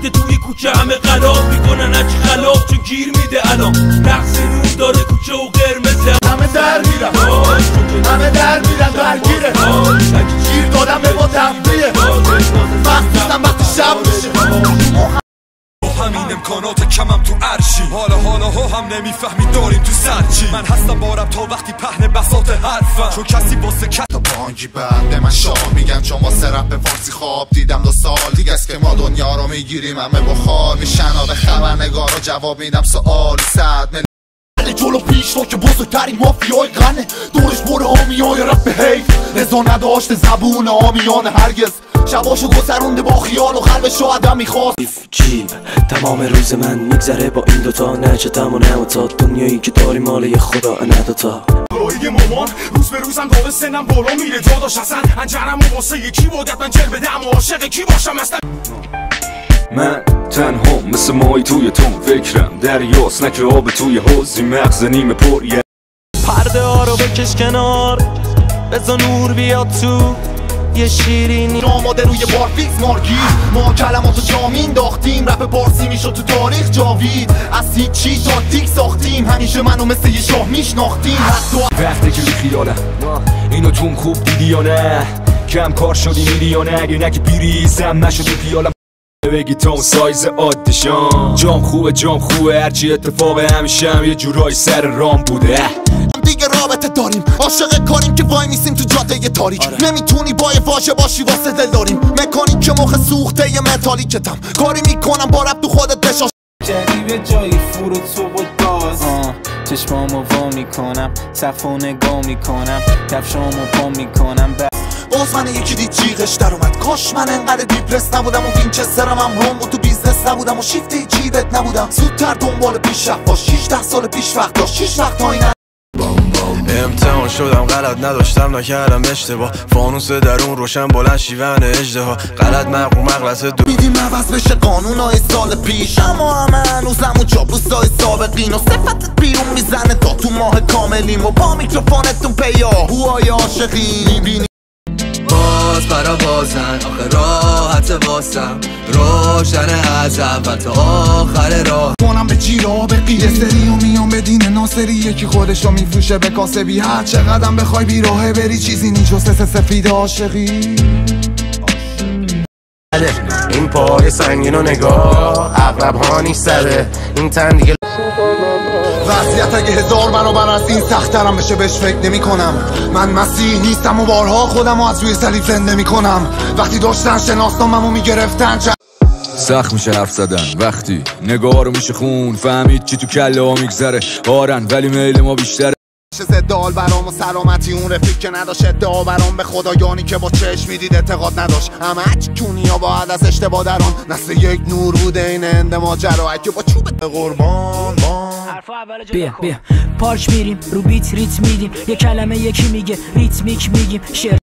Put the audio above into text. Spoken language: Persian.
ریخته توی کوچه همه قلاب میکنن هرچی خلاف چون گیر میده الان نقص نور داره کوچه و قرمزه همه در میرن همه در میرن درگیره گیر دادم به ما تفریه مخصوصم وقتی شب میشه همین امکانات کمم تو عرشی حالا هم نمیفهمی داریم تو سرچی من هستم بارم تا وقتی پهن بساط حرفم چون کسی واسه تا بانگی بعد به من شاه میگن چون واسه رپ فارسی خواب دیدم 2 سال دیگه است که ما دنیا رو میگیریم همه بخار میشن به خبرنگار رو جواب میدم سوالی 100 جلو پیش رو که بزرگترین مافیای غنه دورش بره آمیای رپ حیف رضا نداشته زبون آمیان هرگز شباشو گذرونده با خیال و قلبشو آدم میخواست جیب تمام روز من میگذره با این دوتا نچتم و نمتا دنیایی که داری مال یه خدا نداتا برای مامان روز به روزم داره سنم بالا میره جاداش اصلا انجرم و واسه یکی باید من جل بدم و عاشق کی باشم اصلا من تنها مثل مای توی تون فکرم دریاست نکه آب توی حوضی مغز نیمه پر پرده ها رو بکش کنار بزا نور بیاد تو یه شیرینی آماده روی بار فیکس مارگیر ما کلماتو جامین داختیم رپ بارسی میشد تو تاریخ جاوید از هیچی تاکتیک ساختیم همیشه منو مثل یه شاه میشناختیم وقتی که بی خیالم اینو تون خوب دیدی یا نه کم کار شدی میری یا نه اگه نگی بیریزم نشدی پیالم بگی تا اون سایز عادیشان جام خوبه هرچی اتفاق همیشه هم یه جورایی سر رام بوده دیگه رابطه داریم عاشق کاریم که وای میسیم تو جاده تاریک نمیتونی با یه واژه باشی واسه دل داریم مکانیک که مخ سوخته یه متالیکتم کاری میکنم با رب تو خودت بشاش جریب جایی فرو تو و داز چشمامو وا میکنم صفو نگاه میکنم کفشامو پا میکنم باز من یکی دید جیغش در اومد کاش من انقدر دیپرس نبودم و وینچسترم هم روم و تو بیزنس نبودم و شیفت جیبت نبودم زودتر دنبال پیشرفت باش 16 سال پیش وقت داشت 6 وقت تا این امتحان شدم غلط نداشتم نکردم اشتباه فانوس درون روشن بلند شیون اژدها غلط مقروم مغلطه دو میدیم عوض بشه قانونای سال پیش اما همه هنوزم و چاپلوسای سابقین و صفتت بیرون میزنه تا تو ماه کاملیم و با میکروفونتون پیاهوهای عاشقین میبینی باز برا بازن آخه راحت واسم روشن از اول تا آخر راه کنم به جیرا به قیه سری و میام به دین ناصری یکی خودشو میفروشه به کاسبی هر چقدرم بخوای بیراهه بری چیزی نیست جز سفید عاشقی این پای سنگین و نگاه عقرب ها نیست سره این تن دیگه وضعیت اگه 1000 برابر از این سخت‌ترم بشه بهش فکر نمی کنم من مسیح نیستم و بارها خودم رو از روی صلیب زنده می کنم وقتی داشتن شناسنامه‌مو میگرفتن سخت میشه حرف زدن وقتی نگاه رو میشه خون فهمید چی تو کله ها میگذره آرن ولی میل ما بیشتره زدال برام و سلامتی اون رفیق که نداشت ادعا برام به خدایانی که با چشم میدید اعتقاد نداشت همه چونی ها باید از اشتباه دران نسل یک نور بوده این هند ماجرا اگه با چوب قربان بیا پارک میریم رو بیت ریت میدیم یه کلمه یکی میگه ریتمیک میگیم شعر